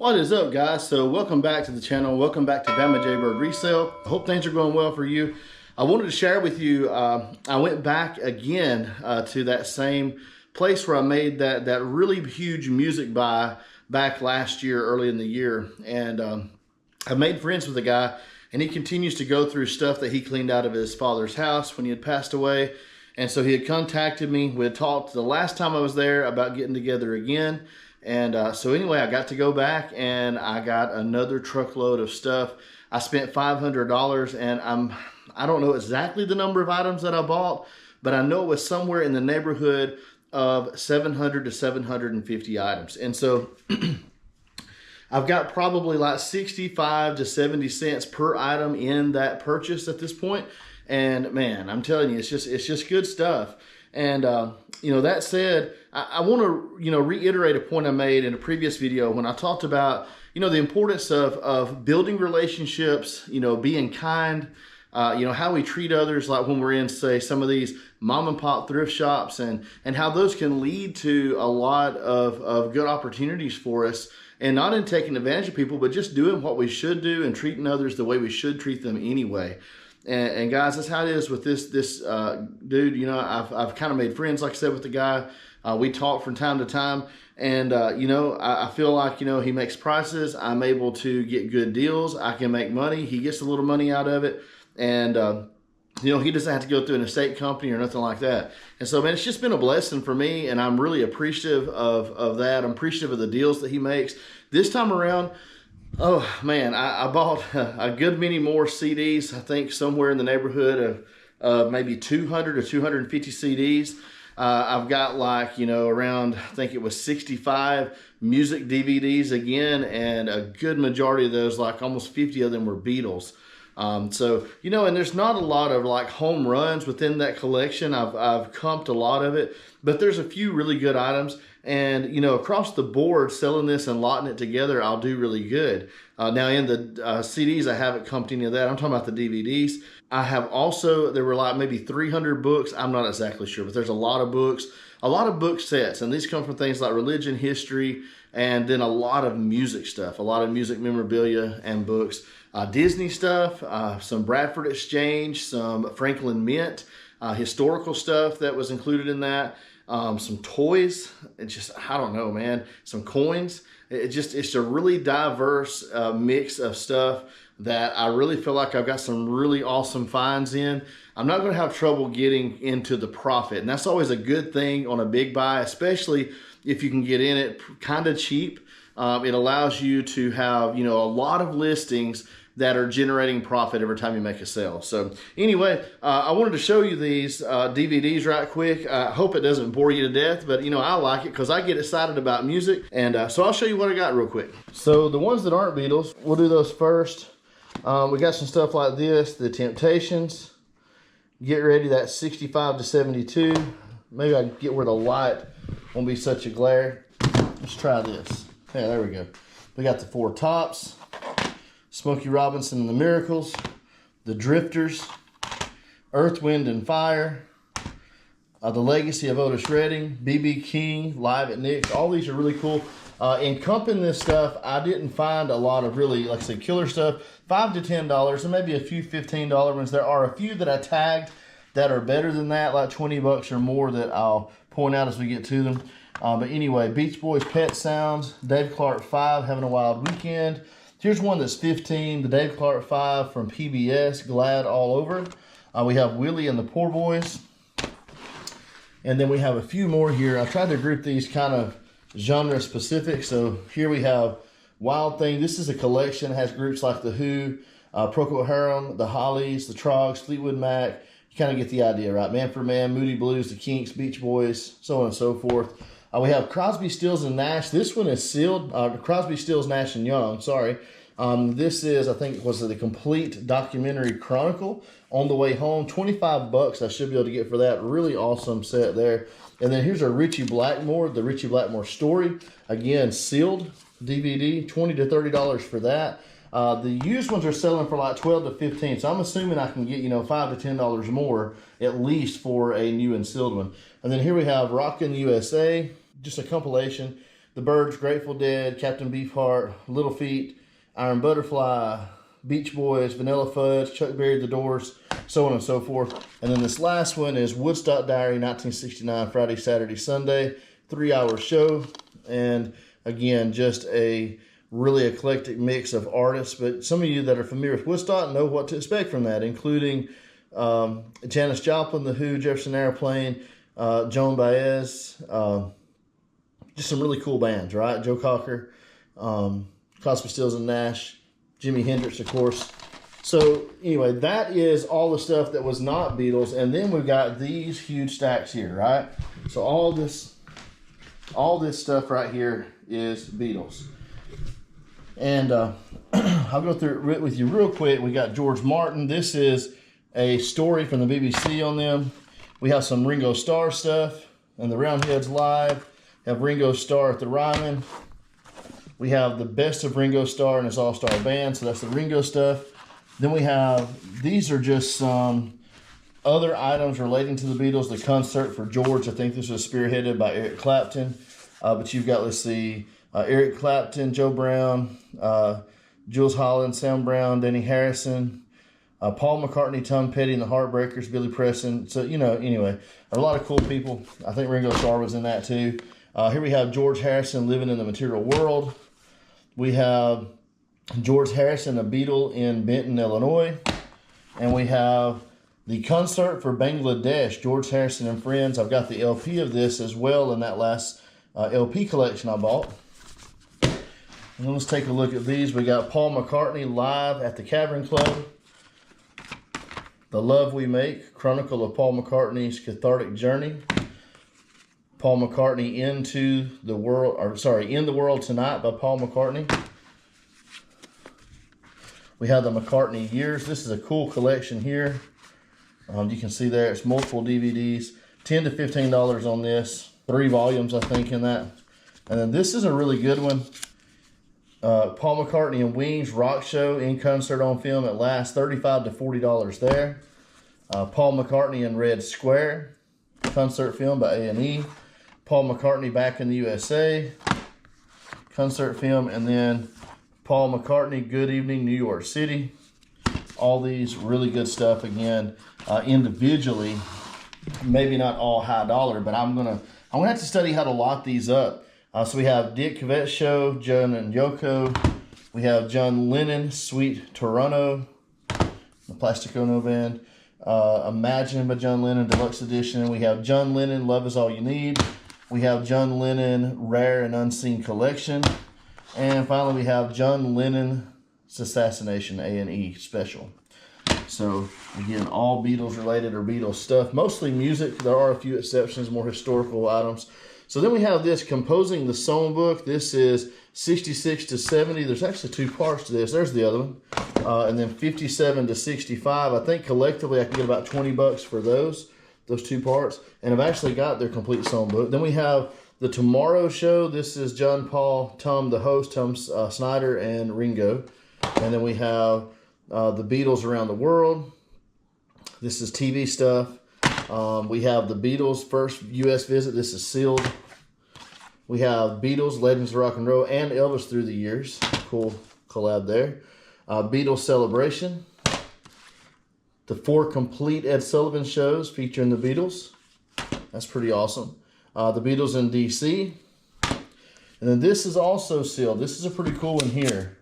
What is up, guys? So welcome back to the channel. Welcome back to Bama Jaybird Resale. I hope things are going well for you. I wanted to share with you, I went back again to that same place where I made that really huge music buy back last year, early in the year. And I made friends with a guy, and he continues to go through stuff that he cleaned out of his father's house when he had passed away. And so he had contacted me. We had talked the last time I was there about getting together again. And so anyway, I got to go back and I got another truckload of stuff. I spent $500, and I don't know exactly the number of items that I bought, but I know it was somewhere in the neighborhood of 700 to 750 items. And so I've got probably like 65 to 70 cents per item in that purchase at this point. And man, I'm telling you, it's just good stuff. And that said, I want to reiterate a point I made in a previous video when I talked about the importance of building relationships, being kind, how we treat others, like when we're in, say, some of these mom and pop thrift shops, and how those can lead to a lot of good opportunities for us, and not in taking advantage of people, but just doing what we should do and treating others the way we should treat them anyway. And guys, that's how it is with this dude. I've kind of made friends, like I said, with the guy. We talk from time to time, and I feel like he makes prices. I'm able to get good deals. I can make money. He gets a little money out of it, and he doesn't have to go through an estate company or nothing like that. And so, man, it's just been a blessing for me, and I'm really appreciative of that. I'm appreciative of the deals that he makes. This time around, oh man, I bought a good many more CDs. I think somewhere in the neighborhood of maybe 200 or 250 CDs. I've got around, I think it was 65 music DVDs again, and a good majority of those, like almost 50 of them, were Beatles. And there's not a lot of home runs within that collection. I've comped a lot of it, but there's a few really good items. And, across the board, selling this and lotting it together, I'll do really good. Now, in the CDs, I haven't comped any of that. I'm talking about the DVDs. I have also, there were maybe 300 books. I'm not exactly sure, but there's a lot of books, a lot of book sets. And these come from things like religion, history, and then a lot of music stuff, a lot of music memorabilia and books. Disney stuff, some Bradford Exchange, some Franklin Mint, historical stuff that was included in that. Some toys, I don't know, man, some coins. It's a really diverse mix of stuff that I really feel like I've got some really awesome finds in. I'm not going to have trouble getting into the profit, and that's always a good thing on a big buy, especially if you can get in it kind of cheap. It allows you to have, a lot of listings that are generating profit every time you make a sale. So anyway, I wanted to show you these DVDs right quick. I hope it doesn't bore you to death, but I like it because I get excited about music. And so I'll show you what I got real quick. So the ones that aren't Beatles, we'll do those first. We got some stuff like this, The Temptations. Get ready, that's 65 to 72. Maybe I can get where the light won't be such a glare. Let's try this. Yeah, there we go. We got the Four Tops, Smokey Robinson and the Miracles, The Drifters, Earth, Wind and Fire, The Legacy of Otis Redding, B.B. King, Live at Nick's. All these are really cool. In comping this stuff, I didn't find a lot of really, like I said, killer stuff. $5 to $10, and maybe a few $15 ones. There are a few that I tagged that are better than that, like 20 bucks or more, that I'll point out as we get to them. But anyway, Beach Boys, Pet Sounds, Dave Clark 5, Having a Wild Weekend. Here's one that's 15, the Dave Clark 5 from PBS, Glad All Over. We have Willie and the Poor Boys. And then we have a few more here. I tried to group these kind of genre specific. So here we have Wild Thing. This is a collection. It has groups like The Who, Procol Harum, The Hollies, The Trogs, Fleetwood Mac. You kind of get the idea, right? Man for Man, Moody Blues, The Kinks, Beach Boys, so on and so forth. We have Crosby, Stills, and Nash. This one is sealed. Crosby, Stills, Nash, and Young. Sorry. This is, I think, was the complete documentary chronicle. On the Way Home. 25 bucks I should be able to get for that. Really awesome set there. And then here's a Richie Blackmore, the Richie Blackmore story. Again, sealed DVD. $20 to $30 for that. The used ones are selling for like 12 to 15, so I'm assuming I can get, $5 to $10 more at least for a new and sealed one. And then here we have Rockin' USA, just a compilation. The Byrds, Grateful Dead, Captain Beefheart, Little Feat, Iron Butterfly, Beach Boys, Vanilla Fudge, Chuck Berry, The Doors, so on and so forth. And then this last one is Woodstock Diary, 1969, Friday, Saturday, Sunday, 3-hour show. And again, just a really eclectic mix of artists. But some of you that are familiar with Woodstock know what to expect from that, including Janis Joplin, The Who, Jefferson Airplane, Joan Baez, just some really cool bands, right? Joe Cocker, Crosby, Stills and Nash, Jimi Hendrix, of course. So anyway, that is all the stuff that was not Beatles. And then we've got these huge stacks here, right? So all this stuff right here is Beatles. And I'll go through it with you real quick. We got George Martin. This is a story from the BBC on them. We have some Ringo Starr stuff and the Roundheads Live. We have Ringo Starr at the Ryman. We have the best of Ringo Starr and his all-star band, so that's the Ringo stuff. Then we have, these are just some other items relating to the Beatles. The concert for George, I think this was spearheaded by Eric Clapton. But you've got, let's see, Eric Clapton, Joe Brown, Jules Holland, Sam Brown, Danny Harrison, Paul McCartney, Tom Petty and the Heartbreakers, Billy Preston. So, you know, anyway, a lot of cool people. I think Ringo Starr was in that too. Here we have George Harrison, Living in the Material World. We have George Harrison, a Beatle in Benton, Illinois. And we have the concert for Bangladesh, George Harrison and Friends. I've got the LP of this as well in that last LP collection I bought. And then let's take a look at these. We got Paul McCartney live at the Cavern Club. The Love We Make, Chronicle of Paul McCartney's Cathartic Journey. Paul McCartney In the World Tonight by Paul McCartney. We have the McCartney Years. This is a cool collection here. You can see there it's multiple DVDs. $10 to $15 on this. 3 volumes, I think, in that. And then this is a really good one. Paul McCartney and Wings Rock Show in concert on film at last. $35 to $40 there. Paul McCartney and Red Square concert film by A&E. Paul McCartney Back in the USA concert film, and then Paul McCartney Good Evening New York City. All these really good stuff again, individually, maybe not all high dollar, but I'm gonna have to study how to lock these up. So we have Dick Cavett Show, John and Yoko. We have John Lennon Sweet Toronto, the Plastic Ono Band. Imagine by John Lennon Deluxe Edition. We have John Lennon Love Is All You Need. We have John Lennon Rare and Unseen Collection. And finally, we have John Lennon's Assassination A&E Special. So, again, all Beatles related or Beatles stuff. Mostly music. There are a few exceptions, more historical items. So then we have this, Composing the Songbook. This is 66 to 70. There's actually 2 parts to this. There's the other one. And then 57 to 65. I think collectively I can get about $20 for those 2 parts. And I've actually got their complete songbook. Then we have The Tomorrow Show. This is John, Paul, Tom, the host, Tom Snyder, and Ringo. And then we have The Beatles Around the World. This is TV stuff. We have the Beatles' first U.S. visit. This is sealed. We have Beatles, Legends of Rock and Roll, and Elvis Through the Years. Cool collab there. Beatles Celebration. The 4 complete Ed Sullivan shows featuring the Beatles. That's pretty awesome. The Beatles in D.C. And then this is also sealed. This is a pretty cool one here.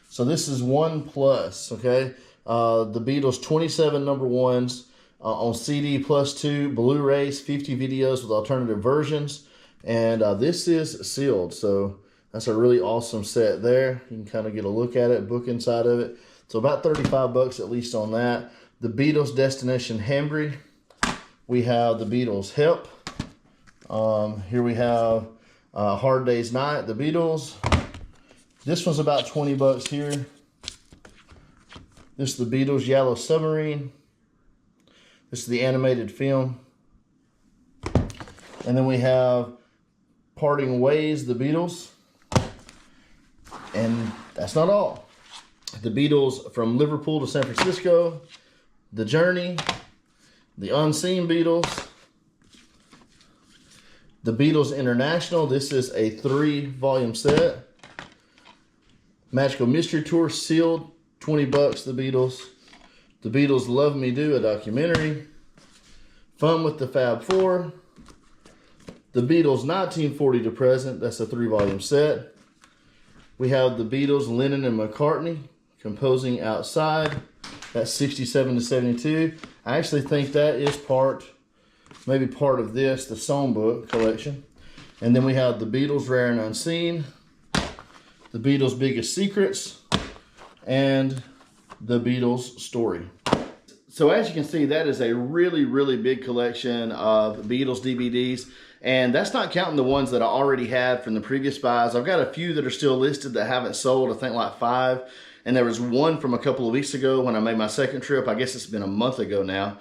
So this is 1+, okay? The Beatles 27 number 1s. On CD +2, Blu-rays, 50 videos with alternative versions. And this is sealed. So that's a really awesome set there. You can kind of get a look at it, book inside of it. So about $35 at least on that. The Beatles Destination Hambry. We have the Beatles Help. Here we have Hard Day's Night, the Beatles. This one's about $20 here. This is the Beatles Yellow Submarine. This is the animated film. And then we have Parting Ways, the Beatles. And that's not all. The Beatles from Liverpool to San Francisco. The Journey. The Unseen Beatles. The Beatles International, this is a 3-volume set. Magical Mystery Tour sealed, 20 bucks, The Beatles. The Beatles Love Me Do, a documentary. Fun with the Fab Four. The Beatles 1940 to present, that's a 3-volume set. We have the Beatles, Lennon and McCartney, Composing Outside. That's 67 to 72. I actually think that is maybe part of this, the songbook collection. And then we have the Beatles, Rare and Unseen, the Beatles' Biggest Secrets, and the Beatles Story. So as you can see, that is a really, really big collection of Beatles DVDs. And that's not counting the ones that I already had from the previous buys. I've got a few that are still listed that haven't sold, I think like 5. And there was one from a couple of weeks ago when I made my second trip. I guess it's been a month ago now.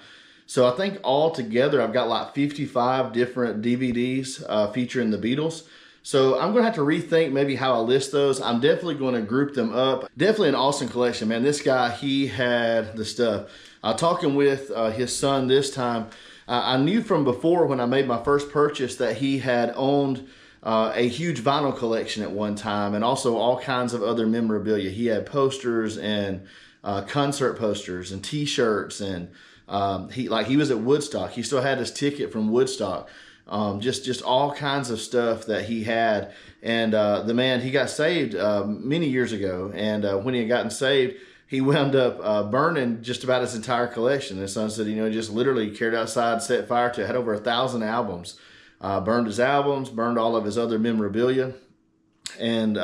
So I think all together I've got like 55 different DVDs featuring the Beatles. So I'm going to have to rethink maybe how I list those. I'm definitely going to group them up. Definitely an awesome collection, man. This guy, he had the stuff. Talking with his son this time, I knew from before when I made my first purchase that he had owned a huge vinyl collection at one time, and also all kinds of other memorabilia. He had posters and concert posters and t-shirts, and he was at Woodstock. He still had his ticket from Woodstock. Just all kinds of stuff that he had. And the man, he got saved many years ago, and when he had gotten saved, he wound up burning just about his entire collection. His son said, he just literally carried outside, set fire to it, had over 1,000 albums. Burned his albums, burned all of his other memorabilia. And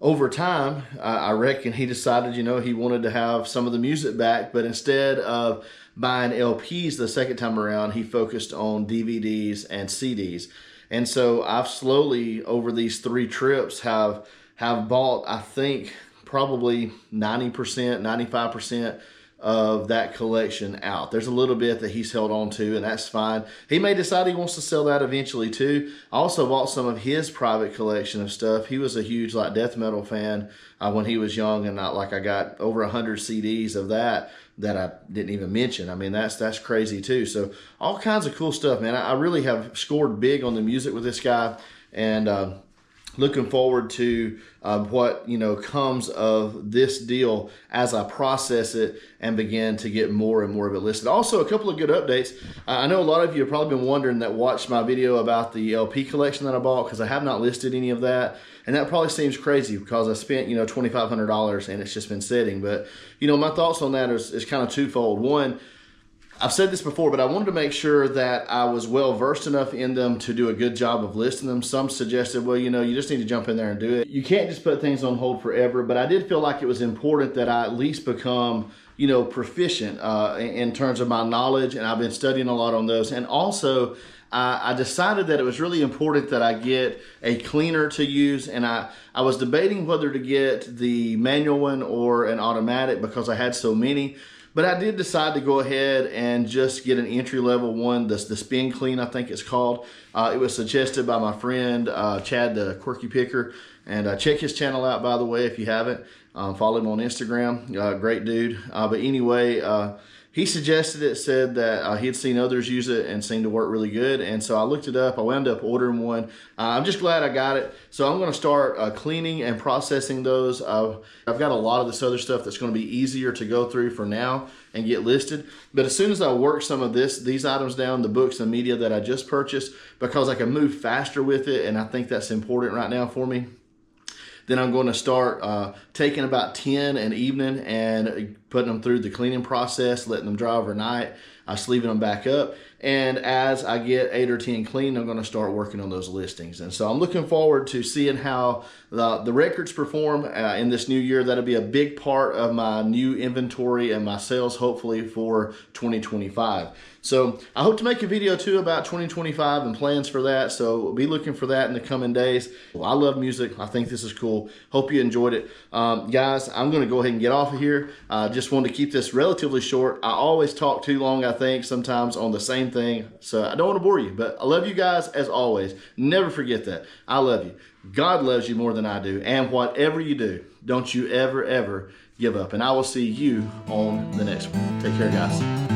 over time, I reckon he decided, he wanted to have some of the music back, but instead of buying LPs the second time around, he focused on DVDs and CDs. And so I've slowly, over these 3 trips, have bought, I think, probably 90%, 95% of that collection out. There's a little bit that he's held on to, and that's fine. He may decide he wants to sell that eventually too. I also bought some of his private collection of stuff. He was a huge death metal fan when he was young, and I got over 100 CDs of that I didn't even mention. I mean, that's crazy too. So all kinds of cool stuff, man. I really have scored big on the music with this guy, and looking forward to what comes of this deal as I process it and begin to get more and more of it listed. Also, a couple of good updates. I know a lot of you have probably been wondering that watched my video about the LP collection that I bought, because I have not listed any of that. And that probably seems crazy because I spent $2,500 and it's just been sitting. But my thoughts on that is kind of twofold. One, I've said this before, but I wanted to make sure that I was well versed enough in them to do a good job of listing them. Some suggested, well, you just need to jump in there and do it. You can't just put things on hold forever, but I did feel like it was important that I at least become, proficient in terms of my knowledge, and I've been studying a lot on those. And also, I decided that it was really important that I get a cleaner to use, and I was debating whether to get the manual one or an automatic because I had so many. But I did decide to go ahead and just get an entry-level one, the Spin Clean, I think it's called. It was suggested by my friend, Chad the Quirky Picker. And check his channel out, by the way, if you haven't. Follow him on Instagram. Great dude. But anyway, he suggested it, said that he had seen others use it and seemed to work really good. And so I looked it up. I wound up ordering one. I'm just glad I got it. So I'm going to start cleaning and processing those. I've got a lot of this other stuff that's going to be easier to go through for now and get listed. But as soon as I work some of these items down, the books and media that I just purchased, because I can move faster with it, and I think that's important right now for me, then I'm going to start taking about 10 an evening and putting them through the cleaning process, letting them dry overnight, sleeving them back up. And as I get 8 or 10 clean, I'm going to start working on those listings. And so I'm looking forward to seeing how the records perform in this new year. That'll be a big part of my new inventory and my sales, hopefully, for 2025. So I hope to make a video too about 2025 and plans for that. So be looking for that in the coming days. Well, I love music. I think this is cool. Hope you enjoyed it. Guys, I'm going to go ahead and get off of here. Just wanted to keep this relatively short. I always talk too long, I think, sometimes on the same thing. So I don't want to bore you, but I love you guys as always. Never forget that. I love you. God loves you more than I do. And whatever you do, don't you ever, ever give up. And I will see you on the next one. Take care, guys.